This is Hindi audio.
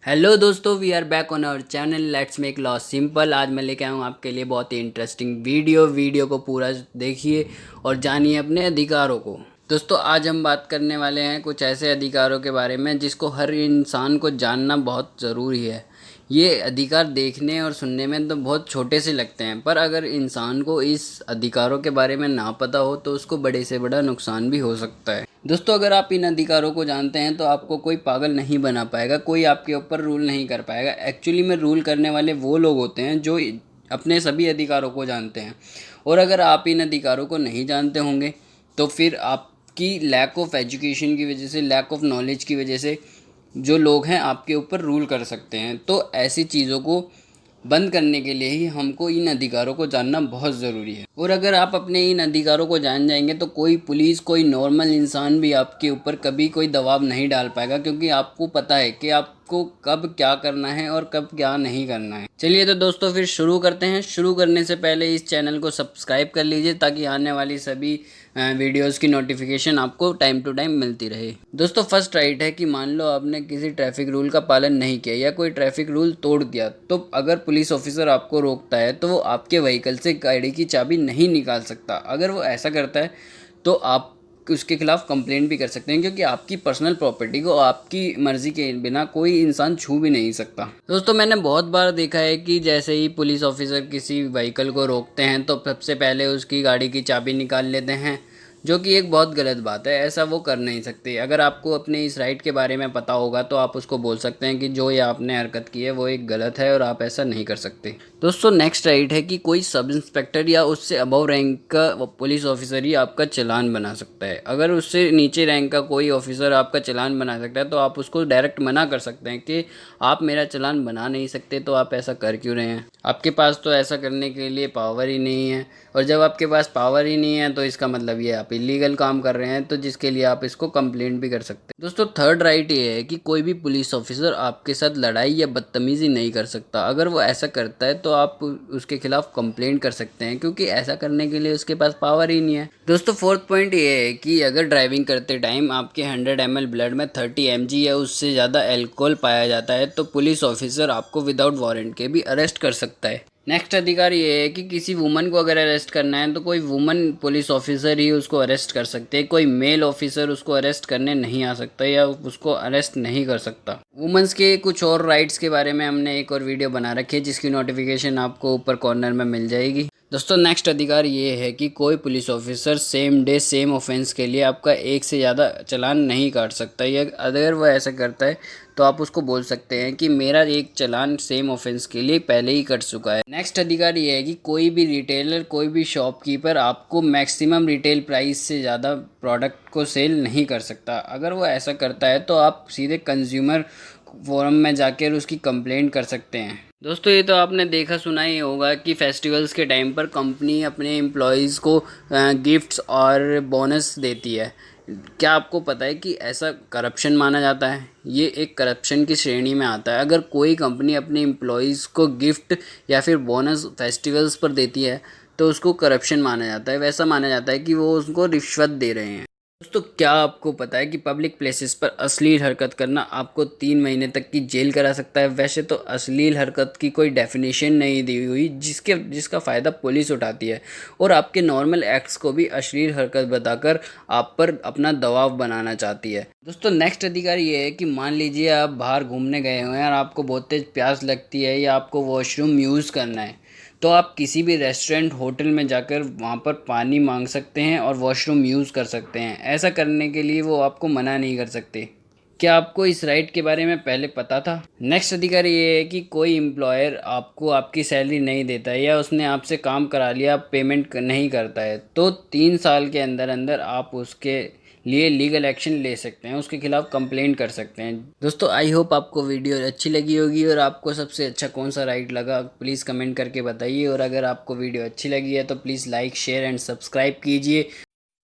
हेलो दोस्तों, we are back on our channel let's make law simple. आज मैं लेके आया हूँ आपके लिए बहुत ही इंटरेस्टिंग वीडियो को पूरा देखिए और जानिए अपने अधिकारों को। दोस्तों, आज हम बात करने वाले हैं कुछ ऐसे अधिकारों के बारे में जिसको हर इंसान को जानना बहुत ज़रूरी है। ये अधिकार देखने और सुनने में तो बहुत छोटे से लगते हैं, पर अगर इंसान को इस अधिकारों के बारे में ना पता हो तो उसको बड़े से बड़ा नुकसान भी हो सकता है। दोस्तों, अगर आप इन अधिकारों को जानते हैं तो आपको कोई पागल नहीं बना पाएगा, कोई आपके ऊपर रूल नहीं कर पाएगा। एक्चुअली में रूल करने वाले वो लोग होते हैं जो अपने सभी अधिकारों को जानते हैं। और अगर आप इन अधिकारों को नहीं जानते होंगे तो फिर आपकी लैक ऑफ एजुकेशन की वजह से, लैक ऑफ नॉलेज की वजह से जो लोग हैं आपके ऊपर रूल कर सकते हैं। तो ऐसी चीज़ों को बंद करने के लिए ही हमको इन अधिकारों को जानना बहुत ज़रूरी है। और अगर आप अपने इन अधिकारों को जान जाएंगे तो कोई पुलिस, कोई नॉर्मल इंसान भी आपके ऊपर कभी कोई दबाव नहीं डाल पाएगा, क्योंकि आपको पता है कि आपको कब क्या करना है और कब क्या नहीं करना है। चलिए तो दोस्तों फिर शुरू करते हैं। शुरू करने से पहले इस चैनल को सब्सक्राइब कर लीजिए ताकि आने वाली सभी वीडियोस की नोटिफिकेशन आपको टाइम टू टाइम मिलती रहे। दोस्तों, फर्स्ट राइट है कि मान लो आपने किसी ट्रैफिक रूल का पालन नहीं किया या कोई ट्रैफिक रूल तोड़ दिया, तो अगर पुलिस ऑफिसर आपको रोकता है तो वो आपके व्हीकल से गाड़ी की चाबी नहीं निकाल सकता। अगर वो ऐसा करता है तो आप उसके खिलाफ कंप्लेंट भी कर सकते हैं, क्योंकि आपकी पर्सनल प्रॉपर्टी को आपकी मर्जी के बिना कोई इंसान छू भी नहीं सकता। दोस्तों, मैंने बहुत बार देखा है कि जैसे ही पुलिस ऑफिसर किसी व्हीकल को रोकते हैं तो सबसे पहले उसकी गाड़ी की चाबी निकाल लेते हैं, जो कि एक बहुत गलत बात है। ऐसा वो कर नहीं सकते। अगर आपको अपने इस राइट के बारे में पता होगा तो आप उसको बोल सकते हैं कि जो ये आपने हरकत की है वो एक गलत है और आप ऐसा नहीं कर सकते। दोस्तों, नेक्स्ट राइट है कि कोई सब इंस्पेक्टर या उससे अबव रैंक का पुलिस ऑफिसर ही आपका चालान बना सकता है। अगर उससे नीचे रैंक का कोई ऑफिसर आपका चालान बना सकता है तो आप उसको डायरेक्ट मना कर सकते हैं कि आप मेरा चालान बना नहीं सकते, तो आप ऐसा कर क्यों रहे हैं। आपके पास तो ऐसा करने के लिए पावर ही नहीं है, और जब आपके पास पावर ही नहीं है तो इसका मतलब ये आप इलीगल काम कर रहे हैं, तो जिसके लिए आप इसको कंप्लेंट भी कर सकते हैं। दोस्तों, थर्ड राइट ये है कि कोई भी पुलिस ऑफिसर आपके साथ लड़ाई या बदतमीजी नहीं कर सकता। अगर वो ऐसा करता है तो आप उसके खिलाफ कंप्लेंट कर सकते हैं, क्योंकि ऐसा करने के लिए उसके पास पावर ही नहीं है। दोस्तों, फोर्थ पॉइंट ये है कि अगर ड्राइविंग करते टाइम आपके 100 ml ब्लड में 30 mg या उससे ज़्यादा अल्कोहल पाया जाता है तो पुलिस ऑफिसर आपको विदाउट वारंट के भी अरेस्ट कर सकता है। नेक्स्ट अधिकार ये है कि किसी वुमन को अगर अरेस्ट करना है तो कोई वुमन पुलिस ऑफिसर ही उसको अरेस्ट कर सकते हैं। कोई मेल ऑफिसर उसको अरेस्ट करने नहीं आ सकता या उसको अरेस्ट नहीं कर सकता। वुमेन्स के कुछ और राइट्स के बारे में हमने एक और वीडियो बना रखी है, जिसकी नोटिफिकेशन आपको ऊपर कॉर्नर में मिल जाएगी। दोस्तों, नेक्स्ट अधिकार ये है कि कोई police officer same day same offence के लिए आपका एक से ज़्यादा चालान नहीं काट सकता। या अगर वह ऐसा करता है तो आप उसको बोल सकते हैं कि मेरा एक चालान सेम ऑफेंस के लिए पहले ही कट चुका है। नेक्स्ट अधिकार ये है कि कोई भी रिटेलर, कोई भी शॉपकीपर आपको मैक्सिमम रिटेल प्राइस से ज़्यादा प्रोडक्ट को सेल नहीं कर सकता। अगर वो ऐसा करता है तो आप सीधे कंज्यूमर फोरम में जाकर उसकी कंप्लेंट कर सकते हैं। दोस्तों, ये तो आपने देखा सुना ही होगा कि फेस्टिवल्स के टाइम पर कंपनी अपने एम्प्लॉयज़ को गिफ्ट्स और बोनस देती है। क्या आपको पता है कि ऐसा करप्शन माना जाता है? ये एक करप्शन की श्रेणी में आता है। अगर कोई कंपनी अपने एम्प्लॉयज़ को गिफ्ट या फिर बोनस फेस्टिवल्स पर देती है तो उसको करप्शन माना जाता है। वैसा माना जाता है कि वो उसको रिश्वत दे रहे हैं। दोस्तों, क्या आपको पता है कि पब्लिक प्लेसेस पर अश्लील हरकत करना आपको 3 महीने तक की जेल करा सकता है? वैसे तो अश्लील हरकत की कोई डेफिनेशन नहीं दी हुई जिसका फ़ायदा पुलिस उठाती है और आपके नॉर्मल एक्ट्स को भी अश्लील हरकत बताकर आप पर अपना दबाव बनाना चाहती है। दोस्तों, नेक्स्ट अधिकार ये है कि मान लीजिए आप बाहर घूमने गए हुए हैं और आपको बहुत तेज़ प्यास लगती है या आपको वॉशरूम यूज़ करना है, तो आप किसी भी रेस्टोरेंट, होटल में जाकर वहाँ पर पानी मांग सकते हैं और वॉशरूम यूज़ कर सकते हैं। ऐसा करने के लिए वो आपको मना नहीं कर सकते। क्या आपको इस राइट के बारे में पहले पता था? नेक्स्ट अधिकार ये है कि कोई एम्प्लॉयर आपको आपकी सैलरी नहीं देता है या उसने आपसे काम करा लिया, आप पेमेंट नहीं करता है, तो 3 साल के अंदर अंदर आप उसके लिए लीगल एक्शन ले सकते हैं, उसके खिलाफ कंप्लेंट कर सकते हैं। दोस्तों, आई होप आपको वीडियो अच्छी लगी होगी और आपको सबसे अच्छा कौन सा राइट लगा प्लीज़ कमेंट करके बताइए। और अगर आपको वीडियो अच्छी लगी है तो please like, share and subscribe कीजिए